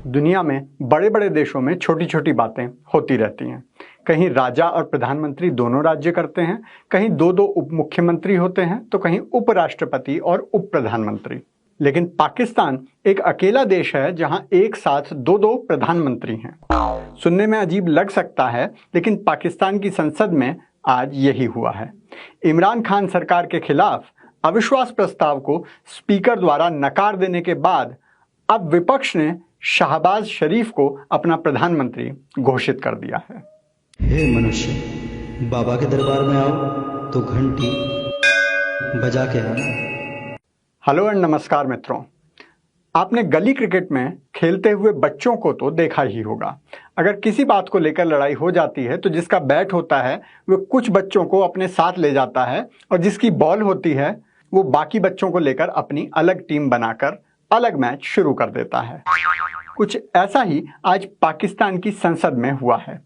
दुनिया में बड़े बड़े देशों में छोटी छोटी बातें होती रहती हैं। कहीं राजा और प्रधानमंत्री दोनों राज्य करते हैं, कहीं दो दो उप मुख्यमंत्री होते हैं, तो कहीं उपराष्ट्रपति और उप प्रधानमंत्री। लेकिन पाकिस्तान एक अकेला देश है जहां एक साथ दो दो प्रधानमंत्री हैं। सुनने में अजीब लग सकता है, लेकिन पाकिस्तान की संसद में आज यही हुआ है। इमरान खान सरकार के खिलाफ अविश्वास प्रस्ताव को स्पीकर द्वारा नकार देने के बाद अब विपक्ष ने शहबाज शरीफ को अपना प्रधानमंत्री घोषित कर दिया है। हे मनुष्य, बाबा के दरबार में आओ तो घंटी बजा के आना। हेलो एंड नमस्कार मित्रों, आपने गली क्रिकेट में खेलते हुए बच्चों को तो देखा ही होगा। अगर किसी बात को लेकर लड़ाई हो जाती है तो जिसका बैट होता है वो कुछ बच्चों को अपने साथ ले जाता है और जिसकी बॉल होती है वो बाकी बच्चों को लेकर अपनी अलग टीम बनाकर अलग मैच शुरू कर देता है। कुछ ऐसा ही आज पाकिस्तान की संसद में हुआ है।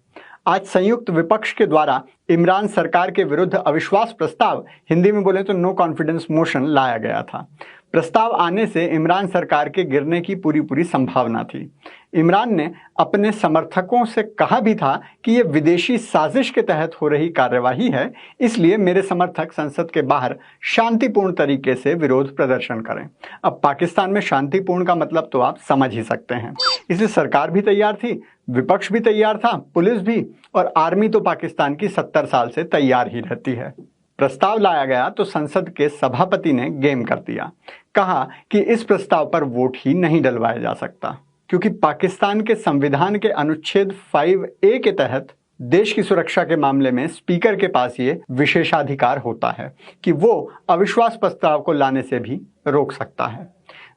आज संयुक्त विपक्ष के द्वारा इमरान सरकार के विरुद्ध अविश्वास प्रस्ताव, हिंदी में बोले तो नो कॉन्फिडेंस मोशन, लाया गया था। प्रस्ताव आने से इमरान सरकार के गिरने की पूरी संभावना थी। इमरान ने अपने समर्थकों से कहा भी था कि यह विदेशी साजिश के तहत हो रही कार्यवाही है, इसलिए मेरे समर्थक संसद के बाहर शांतिपूर्ण तरीके से विरोध प्रदर्शन करें। अब पाकिस्तान में शांतिपूर्ण का मतलब तो आप समझ ही सकते हैं। इसलिए सरकार भी तैयार थी, विपक्ष भी तैयार था, पुलिस भी, और आर्मी तो पाकिस्तान की 70 साल से तैयार ही रहती है। प्रस्ताव लाया गया तो संसद के सभापति ने गेम कर दिया। कहा कि इस प्रस्ताव पर वोट ही नहीं डलवाया जा सकता, क्योंकि पाकिस्तान के संविधान के अनुच्छेद 5A के तहत देश की सुरक्षा के मामले में स्पीकर के पास ये विशेषाधिकार होता है कि वो अविश्वास प्रस्ताव को लाने से भी रोक सकता है।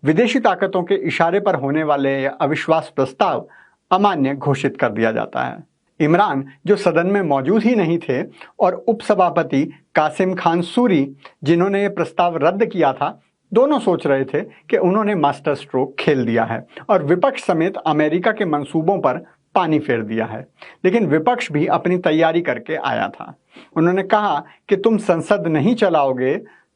विदेशी ताकतों के इशारे पर होने वाले यह अविश्वास प्रस्ताव अमान्य घोषित कर दिया जाता है। इमरान, जो सदन में मौजूद ही नहीं थे, और उपसभापति कासिम खान सूरी, जिन्होंने ये प्रस्ताव रद्द किया था, दोनों सोच रहे थे कि उन्होंने मास्टर स्ट्रोक खेल दिया है और विपक्ष समेत अमेरिका के मंसूबों पर पानी फेर दिया है। लेकिन विपक्ष भी अपनी तैयारी करके आया था। उन्होंने कहा कि तुम संसद नहीं चलाओगे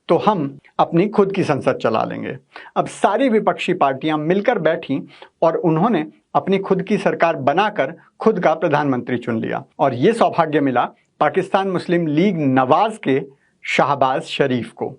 तो हम अपनी खुद की संसद चला लेंगे। अब सारी विपक्षी पार्टियां मिलकर बैठी और उन्होंने अपनी खुद की सरकार बनाकर खुद का प्रधानमंत्री चुन लिया, और ये सौभाग्य मिला पाकिस्तान मुस्लिम लीग नवाज के शहबाज शरीफ को।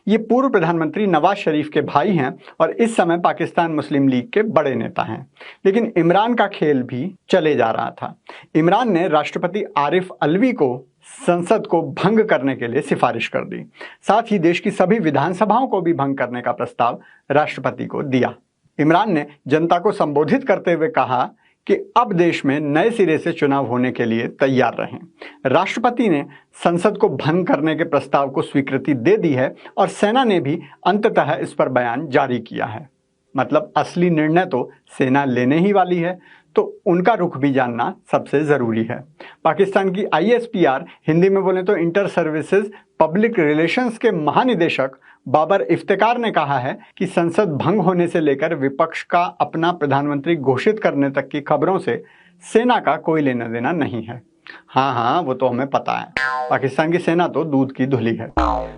ये पूर्व प्रधानमंत्री नवाज शरीफ के भाई हैं और इस समय पाकिस्तान मुस्लिम लीग के बड़े नेता हैं। लेकिन इमरान का खेल भी चले जा रहा था। इमरान ने राष्ट्रपति आरिफ अलवी को संसद को भंग करने के लिए सिफारिश कर दी। साथ ही देश की सभी विधानसभाओं को भी भंग करने का प्रस्ताव राष्ट्रपति को दिया। इमरान ने जनता को संबोधित करते हुए कहा कि अब देश में नए सिरे से चुनाव होने के लिए तैयार रहें। राष्ट्रपति ने संसद को भंग करने के प्रस्ताव को स्वीकृति दे दी है और सेना ने भी अंततः इस पर बयान जारी किया है। मतलब असली निर्णय तो सेना लेने ही वाली है, तो उनका रुख भी जानना सबसे ज़रूरी है। पाकिस्तान की ISPR, हिंदी में बोले तो इंटर सर्विसेज पब्लिक रिलेशंस के महानिदेशक बाबर इफ्तिकार ने कहा है कि संसद भंग होने से लेकर विपक्ष का अपना प्रधानमंत्री घोषित करने तक की खबरों से सेना का कोई लेना देना नहीं है। हाँ, वो तो हमें पता है, पाकिस्तान की सेना तो दूध की धुली है।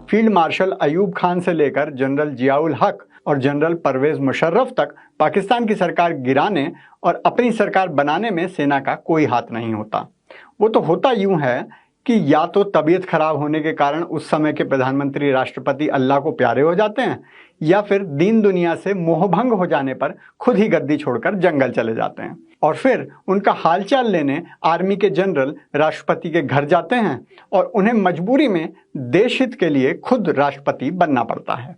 फील्ड मार्शल अयूब खान से लेकर जनरल जियाउल हक और जनरल परवेज मुशर्रफ तक पाकिस्तान की सरकार गिराने और अपनी सरकार बनाने में सेना का कोई हाथ नहीं होता। वो तो होता यूं है कि या तो तबीयत खराब होने के कारण उस समय के प्रधानमंत्री राष्ट्रपति अल्लाह को प्यारे हो जाते हैं, या फिर दीन दुनिया से मोहभंग हो जाने पर खुद ही गद्दी छोड़कर जंगल चले जाते हैं और फिर उनका हालचाल लेने आर्मी के जनरल राष्ट्रपति के घर जाते हैं और उन्हें मजबूरी में देश हित के लिए खुद राष्ट्रपति बनना पड़ता है।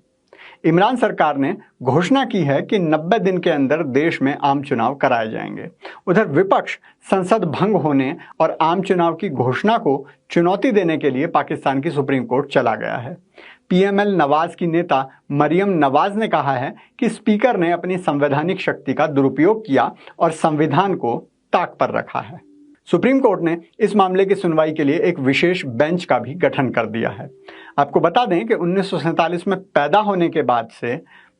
इमरान सरकार ने घोषणा की है कि 90 दिन के अंदर देश में आम चुनाव कराए जाएंगे। उधर विपक्ष संसद भंग होने और आम चुनाव की घोषणा को चुनौती देने के लिए पाकिस्तान की सुप्रीम कोर्ट चला गया है। PML नवाज की नेता मरियम नवाज ने कहा है कि स्पीकर ने अपनी संवैधानिक शक्ति का दुरुपयोग किया और संविधान को ताक पर रखा है। सुप्रीम कोर्ट ने इस मामले की सुनवाई के लिए एक विशेष बेंच का भी गठन कर दिया है। आपको बता दें कि 1947 में पैदा होने के बाद से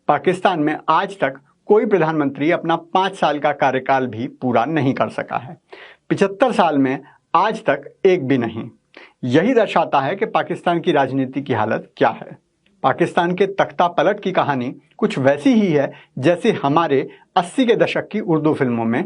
पाकिस्तान में आज तक कोई प्रधानमंत्री अपना 5 साल का कार्यकाल भी पूरा नहीं कर सका है। 75 साल में आज तक एक भी नहीं। यही दर्शाता है कि पाकिस्तान की राजनीति की हालत क्या है। पाकिस्तान के तख्ता पलट की कहानी कुछ वैसी ही है जैसे हमारे 80 के दशक की उर्दू फिल्मों में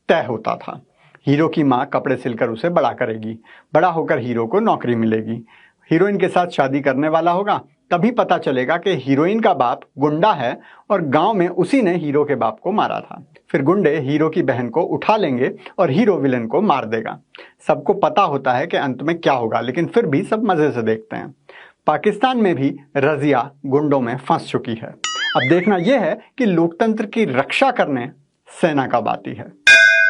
तय होता था। हीरो की माँ कपड़े सिलकर उसे बड़ा करेगी, बड़ा होकर हीरो को नौकरी मिलेगी, हीरोइन के साथ शादी करने वाला होगा, तभी पता चलेगा कि हीरोइन का बाप गुंडा है और गांव में उसी ने हीरो के बाप को मारा था। फिर गुंडे हीरो की बहन को उठा लेंगे और हीरो विलन को मार देगा। सबको पता होता है कि अंत में क्या होगा, लेकिन फिर भी सब मजे से देखते हैं। पाकिस्तान में भी रजिया गुंडों में फंस चुकी है। अब देखना यह है कि लोकतंत्र की रक्षा करने सेना कब आती है।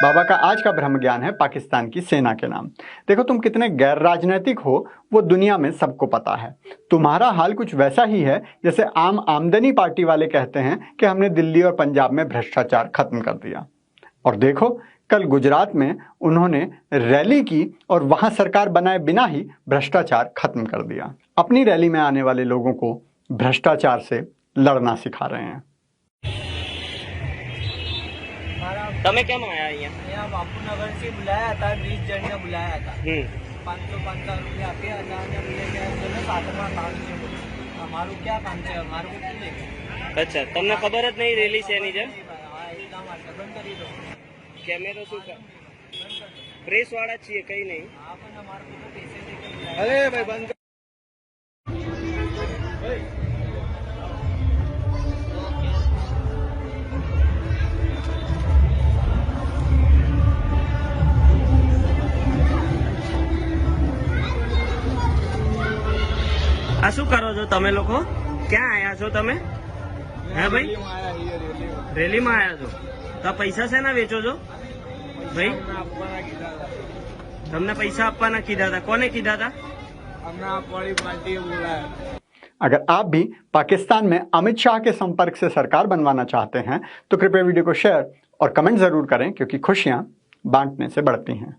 बाबा का आज का ब्रह्म ज्ञान है पाकिस्तान की सेना के नाम। देखो, तुम कितने गैर राजनीतिक हो वो दुनिया में सबको पता है। तुम्हारा हाल कुछ वैसा ही है जैसे आम आमदनी पार्टी वाले कहते हैं कि हमने दिल्ली और पंजाब में भ्रष्टाचार खत्म कर दिया। और देखो, कल गुजरात में उन्होंने रैली की और वहां सरकार बनाए बिना ही भ्रष्टाचार खत्म कर दिया। अपनी रैली में आने वाले लोगों को भ्रष्टाचार से लड़ना सिखा रहे हैं। તમે કેમ આયા અહીંયા? અહીંયા બાપુનગર થી बुलाया था, 20 जन ने बुलाया था। 550 रुपया आप्યા હતા અને બોલે કે ચલો સાતમા કામ છે। અમારું क्या काम છે? અમારું શું લેકે? અચ્છા, તમને ખબર જ નહીં રેલી છે એની જેમ? હા, એટલા માટે બંધ કરી દો। કેમેરો શું પ્રેસ વાળા છીએ, કઈ નહીં। હા, પણ અમારું તો પૈસે દે કે बुलाया। અરે ભાઈ બંધ। આ શું કરો છો તમે લોકો? ક્યાં આયા છો તમે? હે ભાઈ, રેલીમાં આયા છો તો પૈસા શેના વેચો છો ભાઈ? તમને પૈસા આપવાના કીધા હતા? કોને કીધા હતા? अगर आप भी पाकिस्तान में अमित शाह के संपर्क से सरकार बनवाना चाहते हैं तो कृपया वीडियो को शेयर और कमेंट जरूर करें, क्योंकि खुशियां बांटने से बढ़ती हैं।